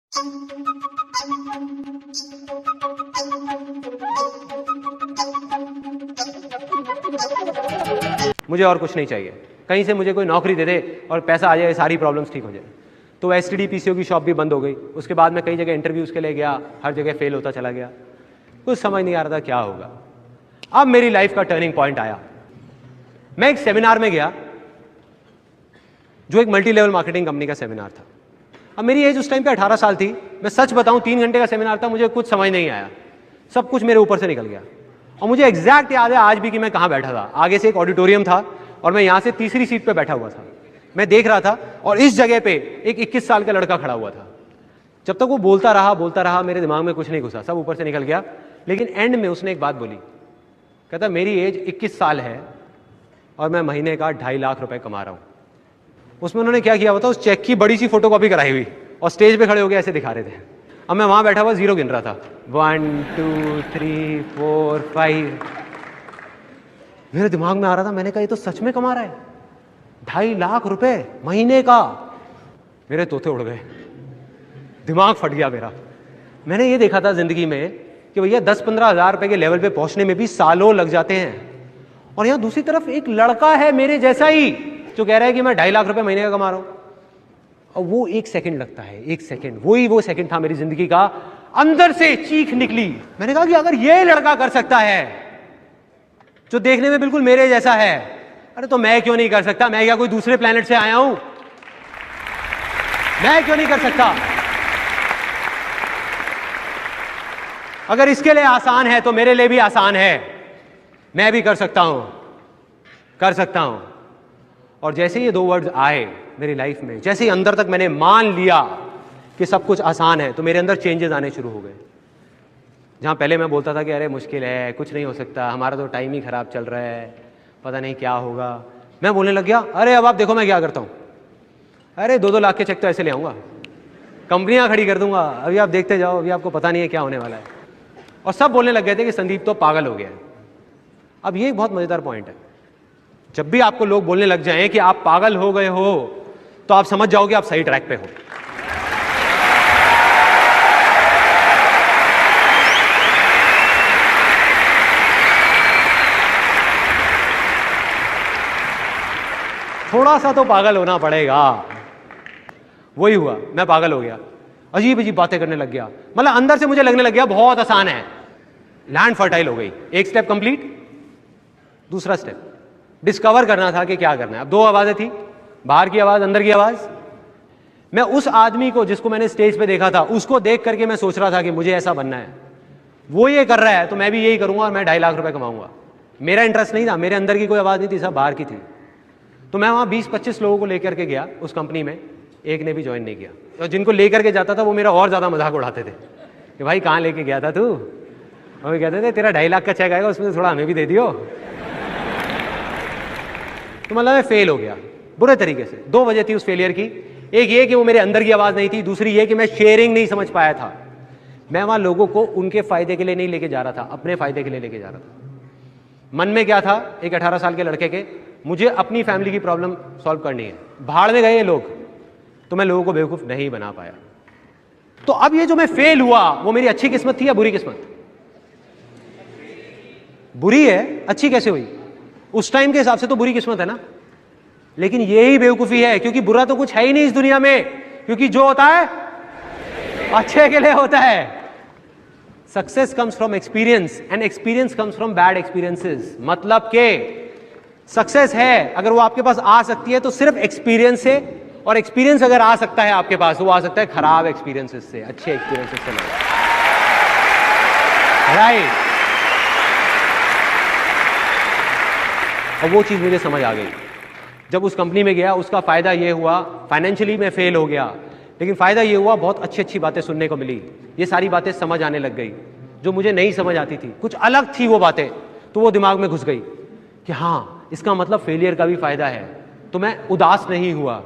मुझे और कुछ नहीं चाहिए, कहीं से मुझे कोई नौकरी दे दे और पैसा आ जाए, सारी प्रॉब्लम्स ठीक हो जाए। तो एसटीडी पीसीओ की शॉप भी बंद हो गई। उसके बाद मैं कई जगह इंटरव्यूज़ के लिए गया, हर जगह फेल होता चला गया, कुछ समझ नहीं आ रहा था क्या होगा। अब मेरी लाइफ का टर्निंग पॉइंट आया। मैं एक सेमिनार में गया जो एक मल्टी लेवल मार्केटिंग कंपनी का सेमिनार था। अब मेरी एज उस टाइम पे 18 साल थी। मैं सच बताऊं, 3 घंटे का सेमिनार था, मुझे कुछ समझ नहीं आया, सब कुछ मेरे ऊपर से निकल गया। और मुझे एग्जैक्ट याद है आज भी कि मैं कहाँ बैठा था। आगे से एक ऑडिटोरियम था और मैं यहाँ से तीसरी सीट पे बैठा हुआ था। मैं देख रहा था और इस जगह पे एक 21 साल का लड़का खड़ा हुआ था। जब तक वो बोलता रहा, मेरे दिमाग में कुछ नहीं घुसा, सब ऊपर से निकल गया। लेकिन एंड में उसने एक बात बोली, कहता मेरी एज 21 साल है और मैं महीने का 2.5 लाख रुपए कमा रहा हूँ। उसमें उन्होंने क्या किया होता, उस चेक की बड़ी सी फोटोकॉपी कराई हुई और स्टेज पे खड़े होकर ऐसे दिखा रहे थे। अब मैं वहां बैठा हुआ जीरो गिन रहा था, 1 2 3 4 5। मेरे दिमाग में आ रहा था, मैंने कहा ये तो सच में कमा रहा है 2.5 लाख रुपए महीने का। मेरे तोते उड़ गए, दिमाग फट गया मेरा। मैंने ये देखा था जिंदगी में कि भैया 10-15 हज़ार रुपए के लेवल पे पहुंचने में भी सालों लग जाते हैं, और यहां दूसरी तरफ एक लड़का है मेरे जैसा ही जो कह रहा है कि मैं 2.5 लाख रुपए महीने का कमा रहा हूं। और वो 1 सेकंड लगता है, 1 सेकंड, वो सेकंड था मेरी जिंदगी का। अंदर से चीख निकली। मैंने कहा कि अगर ये लड़का कर सकता है जो देखने में बिल्कुल मेरे जैसा है, अरे तो मैं क्यों नहीं कर सकता? मैं क्या कोई दूसरे प्लेनेट से आया हूं? मैं क्यों नहीं कर सकता? अगर इसके लिए आसान है तो मेरे लिए भी आसान है। मैं भी कर सकता हूं, कर सकता हूं। और जैसे ये 2 वर्ड्स आए मेरी लाइफ में, जैसे ही अंदर तक मैंने मान लिया कि सब कुछ आसान है, तो मेरे अंदर चेंजेस आने शुरू हो गए। जहां पहले मैं बोलता था कि अरे मुश्किल है, कुछ नहीं हो सकता, हमारा तो टाइम ही खराब चल रहा है, पता नहीं क्या होगा, मैं बोलने लग गया अरे अब आप देखो मैं क्या करता हूं, अरे 2-2 लाख के चेक तो ऐसे ले आऊंगा, कंपनियां खड़ी कर दूंगा, अभी आप देखते जाओ, अभी आपको पता नहीं है क्या होने वाला है। और सब बोलने लग गए थे कि संदीप तो पागल हो गया है। अब ये एक बहुत मजेदार पॉइंट है, जब भी आपको लोग बोलने लग जाएं कि आप पागल हो गए हो, तो आप समझ जाओगे आप सही ट्रैक पे हो। थोड़ा सा तो पागल होना पड़ेगा। वही हुआ, मैं पागल हो गया, अजीब अजीब बातें करने लग गया। मतलब अंदर से मुझे लगने लग गया बहुत आसान है, लैंड फर्टाइल हो गई। एक स्टेप कंप्लीट, दूसरा स्टेप डिस्कवर करना था कि क्या करना है। अब 2 आवाजें थी, बाहर की आवाज, अंदर की आवाज। मैं उस आदमी को जिसको मैंने स्टेज पे देखा था, उसको देख करके मैं सोच रहा था कि मुझे ऐसा बनना है। वो ये कर रहा है तो मैं भी यही करूंगा और मैं 2.5 लाख रुपए कमाऊंगा। मेरा इंटरेस्ट नहीं था, मेरे अंदर की कोई आवाज नहीं थी, सब बाहर की थी। तो मैं वहां 20-25 लोगों को लेकर के गया उस कंपनी में, एक ने भी ज्वाइन नहीं किया। और जिनको लेकर के जाता था वो मेरा और ज्यादा मजाक उड़ाते थे कि भाई कहाँ लेके गया था तू, और वो कहते थे तेरा 2.5 लाख का चेक आएगा, उसमें थोड़ा हमें भी दे दियो। तो मतलब मैं फेल हो गया बुरे तरीके से। 2 वजह थी उस फेलियर की, एक ये कि वो मेरे अंदर की आवाज नहीं थी, दूसरी ये कि मैं शेयरिंग नहीं समझ पाया था। मैं वहां लोगों को उनके फायदे के लिए नहीं लेके जा रहा था, अपने फायदे के लिए लेके जा रहा था। मन में क्या था, एक 18 साल के लड़के के, मुझे अपनी फैमिली की प्रॉब्लम सॉल्व करनी है। भाड़ में गए ये लोग, तो मैं लोगों को बेवकूफ नहीं बना पाया। तो अब ये जो मैं फेल हुआ, वो मेरी अच्छी किस्मत थी या बुरी किस्मत? बुरी है, अच्छी कैसे हुई? उस टाइम के हिसाब से तो बुरी किस्मत है ना। लेकिन यही बेवकूफी है, क्योंकि बुरा तो कुछ है ही नहीं इस दुनिया में, क्योंकि जो होता है अच्छे के लिए होता है। Success comes from experience and experience comes from bad experiences. मतलब के सक्सेस है, अगर वो आपके पास आ सकती है तो सिर्फ एक्सपीरियंस से, और एक्सपीरियंस अगर आ सकता है आपके पास, वो आ सकता है खराब एक्सपीरियंसेस से, अच्छे एक्सपीरियंसेस से नहीं। राइट। और वो चीज मुझे समझ आ गई जब उस कंपनी में गया। उसका फायदा ये हुआ, फाइनेंशियली मैं फेल हो गया, लेकिन फायदा ये हुआ बहुत अच्छी अच्छी बातें सुनने को मिली। ये सारी बातें समझ आने लग गई जो मुझे नहीं समझ आती थी, कुछ अलग थी वो बातें, तो वो दिमाग में घुस गई कि हाँ इसका मतलब फेलियर का भी फायदा है। तो मैं उदास नहीं हुआ।